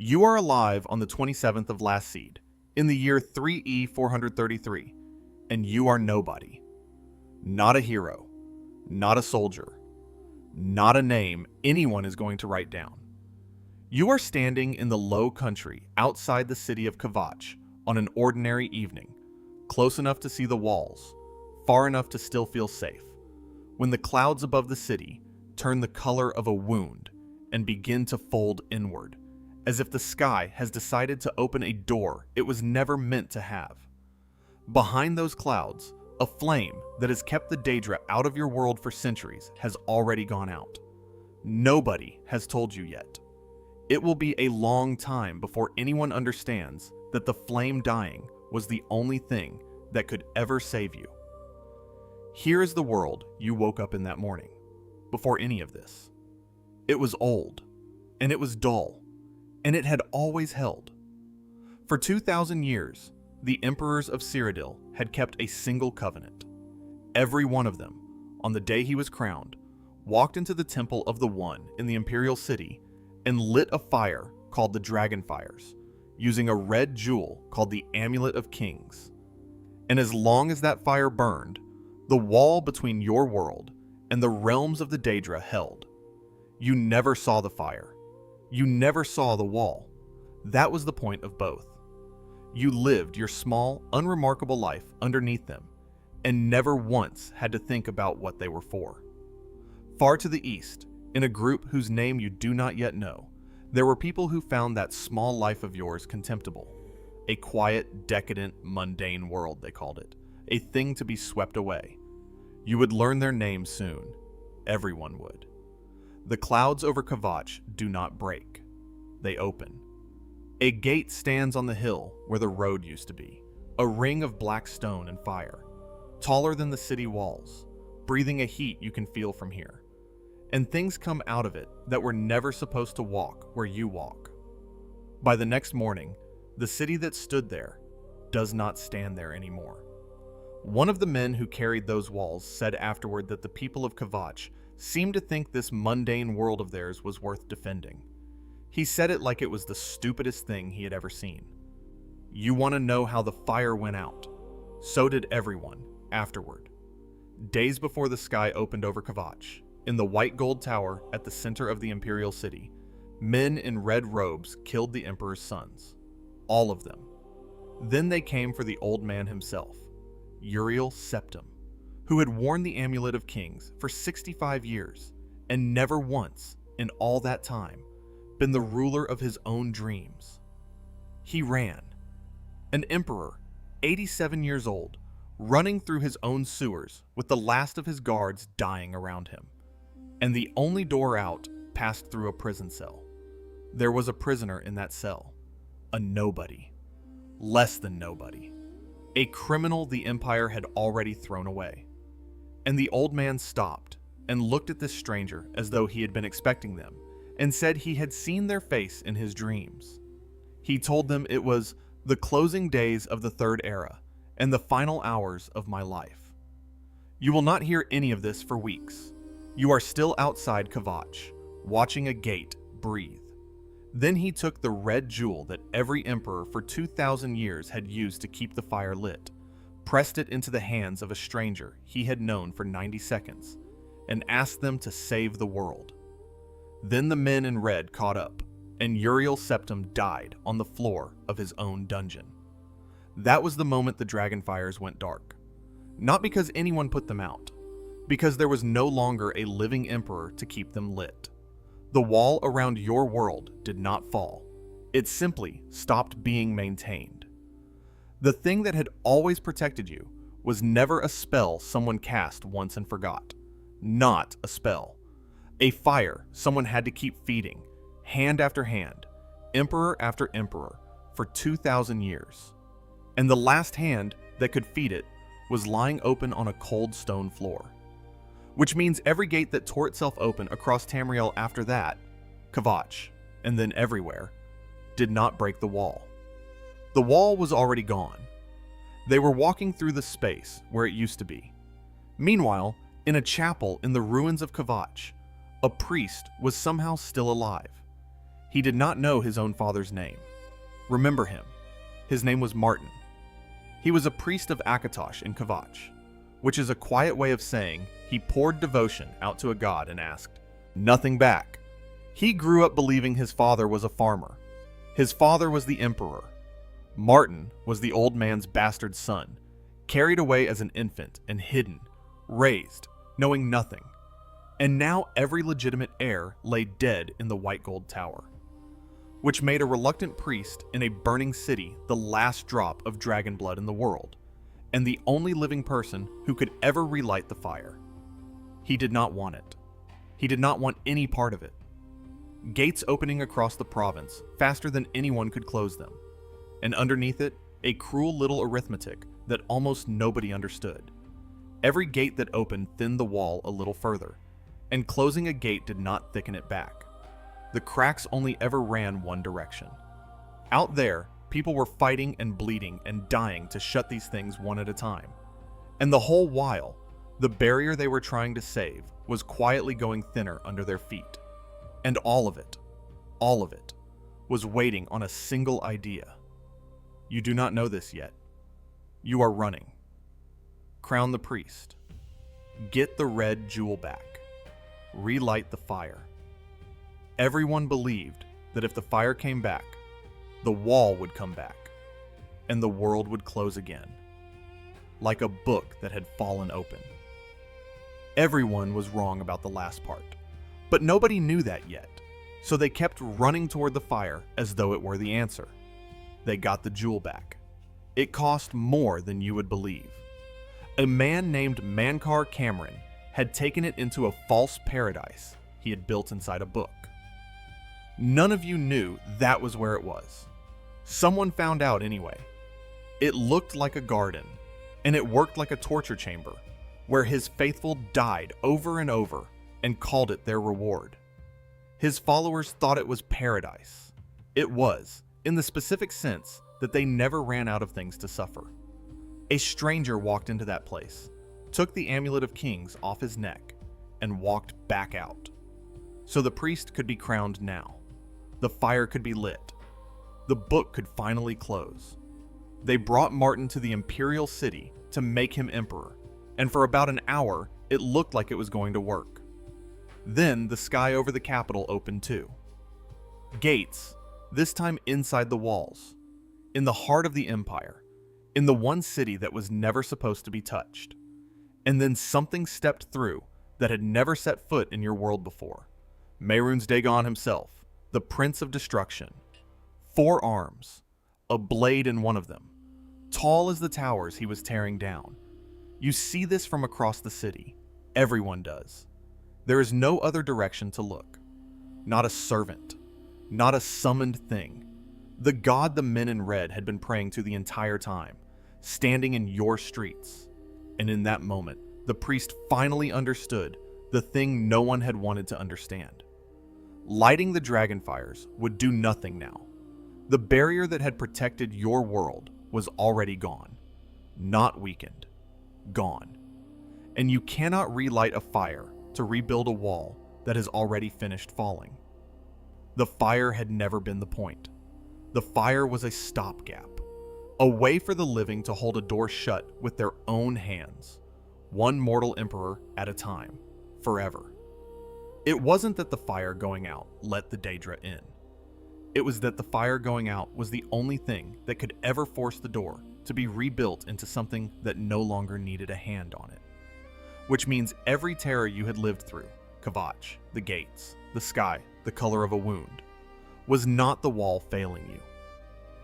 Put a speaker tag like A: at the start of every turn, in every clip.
A: You are alive on the 27th of last seed, in the year 3E 433, and you are nobody. Not a hero, not a soldier, not a name anyone is going to write down. You are standing in the low country outside the city of Kvatch on an ordinary evening, close enough to see the walls, far enough to still feel safe, when the clouds above the city turn the color of a wound and begin to fold inward, as if the sky has decided to open a door it was never meant to have. Behind those clouds, a flame that has kept the Daedra out of your world for centuries has already gone out. Nobody has told you yet. It will be a long time before anyone understands that the flame dying was the only thing that could ever save you. Here is the world you woke up in that morning, before any of this. It was old, and it was dull, and it had always held. For 2,000 years, the emperors of Cyrodiil had kept a single covenant. Every one of them, on the day he was crowned, walked into the temple of the One in the imperial city and lit a fire called the Dragonfires, using a red jewel called the Amulet of Kings. And as long as that fire burned, the wall between your world and the realms of the Daedra held. You never saw the fire. You never saw the wall. That was the point of both. You lived your small, unremarkable life underneath them, and never once had to think about what they were for. Far to the east, in a group whose name you do not yet know, there were people who found that small life of yours contemptible. A quiet, decadent, mundane world, they called it. A thing to be swept away. You would learn their names soon. Everyone would. The clouds over Kvatch do not break. They open. A gate stands on the hill where the road used to be, a ring of black stone and fire, taller than the city walls, breathing a heat you can feel from here. And things come out of it that were never supposed to walk where you walk. By the next morning, the city that stood there does not stand there anymore. One of the men who carried those walls said afterward that the people of Kvatch seemed to think this mundane world of theirs was worth defending. He said it like it was the stupidest thing he had ever seen. You want to know how the fire went out? So did everyone, afterward. Days before the sky opened over Kvatch, in the white gold tower at the center of the imperial city, men in red robes killed the emperor's sons. All of them. Then they came for the old man himself, Uriel Septim, who had worn the Amulet of Kings for 65 years, and never once, in all that time, been the ruler of his own dreams. He ran. An emperor, 87 years old, running through his own sewers with the last of his guards dying around him. And the only door out passed through a prison cell. There was a prisoner in that cell. A nobody. Less than nobody. A criminal the Empire had already thrown away. And the old man stopped and looked at this stranger as though he had been expecting them, and said he had seen their face in his dreams. He told them it was the closing days of the Third Era and the final hours of my life. You will not hear any of this for weeks. You are still outside Kvatch, watching a gate breathe. Then he took the red jewel that every emperor for 2,000 years had used to keep the fire lit, pressed it into the hands of a stranger he had known for 90 seconds, and asked them to save the world. Then the men in red caught up, and Uriel Septim died on the floor of his own dungeon. That was the moment the Dragonfires went dark. Not because anyone put them out, because there was no longer a living emperor to keep them lit. The wall around your world did not fall. It simply stopped being maintained. The thing that had always protected you was never a spell someone cast once and forgot. Not a spell. A fire someone had to keep feeding, hand after hand, emperor after emperor, for 2,000 years. And the last hand that could feed it was lying open on a cold stone floor. Which means every gate that tore itself open across Tamriel after that, Kvatch, and then everywhere, did not break the wall. The wall was already gone. They were walking through the space where it used to be. Meanwhile, in a chapel in the ruins of Kvatch, a priest was somehow still alive. He did not know his own father's name. Remember him. His name was Martin. He was a priest of Akatosh in Kvatch, which is a quiet way of saying he poured devotion out to a god and asked nothing back. He grew up believing his father was a farmer. His father was the emperor. Martin was the old man's bastard son, carried away as an infant and hidden, raised, knowing nothing. And now every legitimate heir lay dead in the white gold tower, which made a reluctant priest in a burning city the last drop of dragon blood in the world, and the only living person who could ever relight the fire. He did not want it. He did not want any part of it. Gates opening across the province faster than anyone could close them, and underneath it, a cruel little arithmetic that almost nobody understood. Every gate that opened thinned the wall a little further, and closing a gate did not thicken it back. The cracks only ever ran one direction. Out there, people were fighting and bleeding and dying to shut these things one at a time. And the whole while, the barrier they were trying to save was quietly going thinner under their feet. And all of it, was waiting on a single idea. You do not know this yet. You are running. Crown the priest. Get the red jewel back. Relight the fire. Everyone believed that if the fire came back, the wall would come back, and the world would close again, like a book that had fallen open. Everyone was wrong about the last part, but nobody knew that yet, so they kept running toward the fire as though it were the answer. They got the jewel back. It cost more than you would believe. A man named Mankar Cameron had taken it into a false paradise he had built inside a book. None of you knew that was where it was. Someone found out anyway. It looked like a garden, and it worked like a torture chamber, where his faithful died over and over and called it their reward. His followers thought it was paradise. It was, in the specific sense that they never ran out of things to suffer. A stranger walked into that place, took the Amulet of Kings off his neck, and walked back out. So the priest could be crowned now. The fire could be lit. The book could finally close. They brought Martin to the imperial city to make him emperor, and for about an hour, it looked like it was going to work. Then the sky over the capital opened too. Gates, this time inside the walls, in the heart of the empire, in the one city that was never supposed to be touched. And then something stepped through that had never set foot in your world before. Mehrunes Dagon himself, the Prince of Destruction. 4 arms, a blade in one of them, tall as the towers he was tearing down. You see this from across the city. Everyone does. There is no other direction to look. Not a servant, not a summoned thing. The god the men in red had been praying to the entire time, standing in your streets. And in that moment, the priest finally understood the thing no one had wanted to understand. Lighting the Dragonfires would do nothing now. The barrier that had protected your world was already gone. Not weakened. Gone. And you cannot relight a fire to rebuild a wall that has already finished falling. The fire had never been the point. The fire was a stopgap. A way for the living to hold a door shut with their own hands. One mortal emperor at a time. Forever. It wasn't that the fire going out let the Daedra in. It was that the fire going out was the only thing that could ever force the door to be rebuilt into something that no longer needed a hand on it. Which means every terror you had lived through, Kvatch, the gates, the sky, the color of a wound, was not the wall failing you.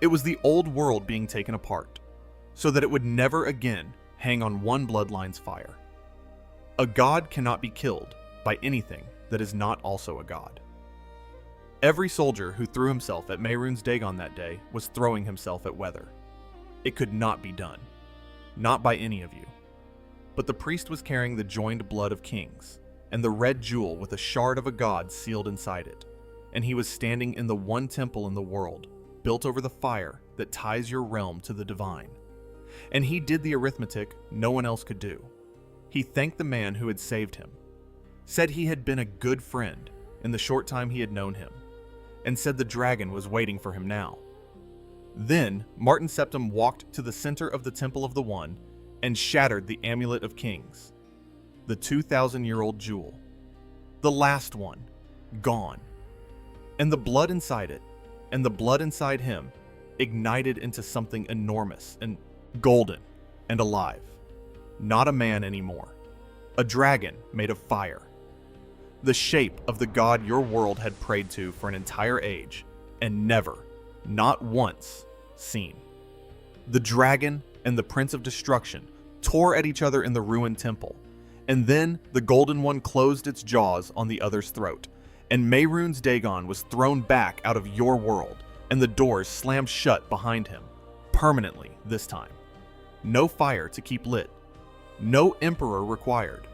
A: It was the old world being taken apart, so that it would never again hang on one bloodline's fire. A god cannot be killed by anything that is not also a god. Every soldier who threw himself at Mehrunes Dagon that day was throwing himself at weather. It could not be done. Not by any of you. But the priest was carrying the joined blood of kings, and the red jewel with a shard of a god sealed inside it, and he was standing in the one temple in the world, built over the fire that ties your realm to the divine. And he did the arithmetic no one else could do. He thanked the man who had saved him, said he had been a good friend in the short time he had known him, and said the dragon was waiting for him now. Then Martin Septim walked to the center of the Temple of the One and shattered the Amulet of Kings, the 2,000-year-old jewel. The last one, gone. And the blood inside it, and the blood inside him, ignited into something enormous and golden and alive. Not a man anymore. A dragon made of fire. The shape of the god your world had prayed to for an entire age, and never, not once, seen. The dragon and the Prince of Destruction tore at each other in the ruined temple, and then the Golden One closed its jaws on the other's throat, and Mehrunes Dagon was thrown back out of your world, and the doors slammed shut behind him, permanently this time. No fire to keep lit. No emperor required.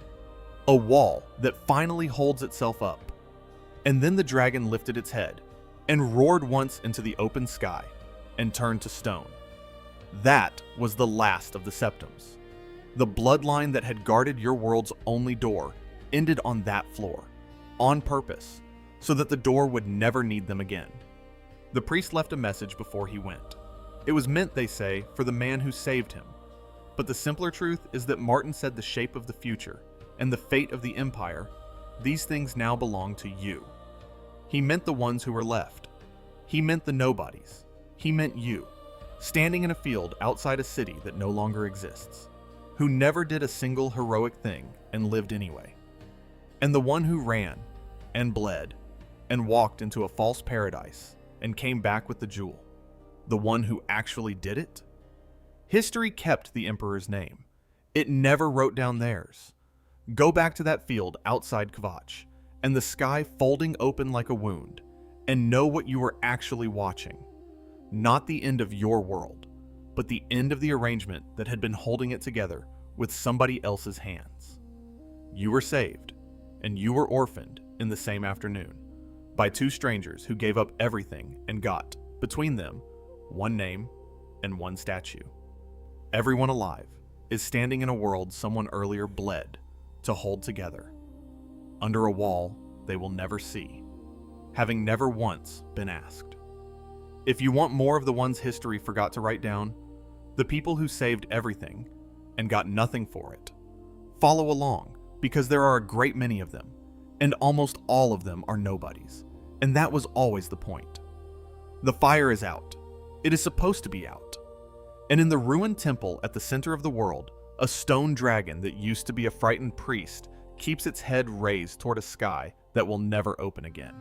A: A wall that finally holds itself up. And then the dragon lifted its head, and roared once into the open sky, and turned to stone. That was the last of the Septims. The bloodline that had guarded your world's only door ended on that floor, on purpose, so that the door would never need them again. The priest left a message before he went. It was meant, they say, for the man who saved him. But the simpler truth is that Martin said the shape of the future and the fate of the empire, these things now belong to you. He meant the ones who were left. He meant the nobodies. He meant you, standing in a field outside a city that no longer exists, who never did a single heroic thing and lived anyway. And the one who ran and bled and walked into a false paradise and came back with the jewel, the one who actually did it? History kept the emperor's name. It never wrote down theirs. Go back to that field outside Kvatch, and the sky folding open like a wound, and know what you were actually watching. Not the end of your world, but the end of the arrangement that had been holding it together with somebody else's hands. You were saved, and you were orphaned in the same afternoon, by two strangers who gave up everything and got, between them, one name and one statue. Everyone alive is standing in a world someone earlier bled to hold together, under a wall they will never see, having never once been asked. If you want more of the ones history forgot to write down, the people who saved everything and got nothing for it, follow along, because there are a great many of them, and almost all of them are nobodies, and that was always the point. The fire is out. It is supposed to be out. And in the ruined temple at the center of the world, a stone dragon that used to be a frightened priest keeps its head raised toward a sky that will never open again.